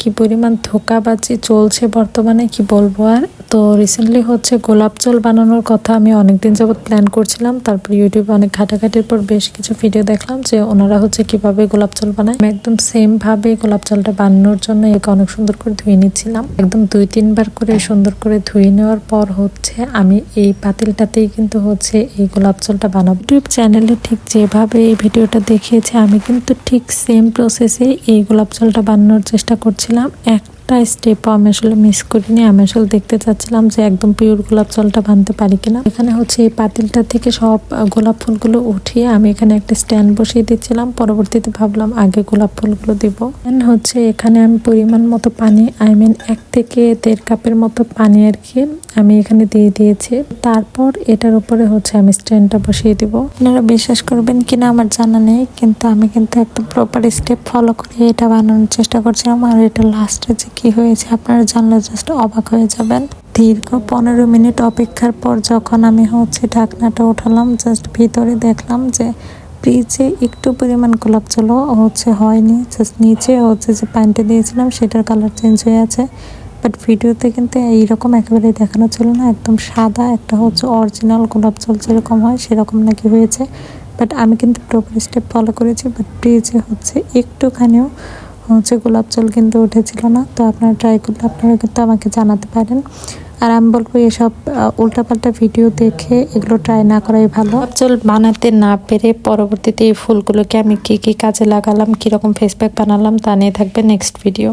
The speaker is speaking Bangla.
কি পরিমাণ ধোঁকাবাজি চলছে বর্তমানে কি বলবো। আর তো রিসেন্টলি হচ্ছে গোলাপ জল বানানোর কথা আমি অনেকদিন যাবত প্ল্যান করছিলাম। তারপর ইউটিউবে অনেক ঘাটাঘাটির পর বেশ কিছু ভিডিও দেখলাম যে ওনারা হচ্ছে কিভাবে গোলাপ জল বানায়। আমি একদম সেম ভাবে গোলাপ জলটা বানানোর জন্য একে অনেক সুন্দর করে ধুয়ে নিচ্ছিলাম। একদম 2-3 বার করে সুন্দর করে ধুয়ে নেওয়ার পর হচ্ছে আমি এই পাতিলটাতেই কিন্তু হচ্ছে এই গোলাপ জলটা বানাবো। ইউটিউব চ্যানেলে ঠিক যেভাবে এই ভিডিওটা দেখিয়েছে আমি কিন্তু ঠিক সেম প্রসেসে এই গোলাপ জলটা বানানোর চেষ্টা করছিলাম। একটা স্টেপও আমি আসলে মিস করিনি। আমি আসলে দেখতে চাচ্ছিলাম যে একদম পিওর গোলাপ জলটা বানতে পারি কিনা। এখানে হচ্ছে এই পাতিলটা থেকে সব গোলাপ ফুলগুলো উঠিয়ে আমি এখানে একটা স্ট্যান্ড বসিয়ে দিচ্ছিলাম। পরবর্তীতে ভাবলাম আগে গোলাপ ফুলগুলো দিব। হচ্ছে এখানে আমি পরিমাণ মতো পানি 1 থেকে 1.5 কাপের মতো পানি আর কি আমি এখানে দিয়ে দিয়েছি। তারপর এটার উপরে হচ্ছে আমি স্ট্যান্ডটা বসিয়ে দিব। আপনারা বিশ্বাস করবেন কিনা আমার জানা নেই, কিন্তু আমি কিন্তু একদম প্রপার স্টেপ ফলো করে এটা বানানোর চেষ্টা করছিলাম। আর এটা লাস্টে যে কি হয়েছে আপনারা জানলে জাস্ট অবাক হয়ে যাবেন। দীর্ঘ 15 মিনিট অপেক্ষার পর যখন আমি হচ্ছে ঢাকনাটা উঠালাম, জাস্ট ভিতরে দেখলাম যে ফ্রিজে একটু পরিমাণ গোলাপ জলও হচ্ছে হয়নি। জাস্ট নিচে হচ্ছে যে পানিটা দিয়েছিলাম সেটার কালার চেঞ্জ হয়ে আছে। বাট ভিডিওতে কিন্তু এইরকম একেবারে দেখানো ছিল না, একদম সাদা একটা হচ্ছে অরিজিনাল গোলাপ জল যেরকম হয় সেরকম নাকি হয়েছে। বাট আমি কিন্তু প্রপার স্টেপ ফলো করেছি। বাট ফ্রিজে হচ্ছে একটুখানিও হচ্ছে গোলাপ জল কিন্তু উঠেছিল না। তো আপনারা ট্রাই করলে আপনারা কিন্তু আমাকে জানাতে পারেন। আর আমি বলবো এসব উল্টাপাল্টা ভিডিও দেখে এগুলো ট্রাই না করাই ভালো। গোলাপ জল বানাতে না পেরে পরবর্তীতে এই ফুলগুলোকে আমি কি কি কাজে লাগালাম, কিরকম ফেস প্যাক বানালাম তা নিয়ে থাকবে নেক্সট ভিডিও।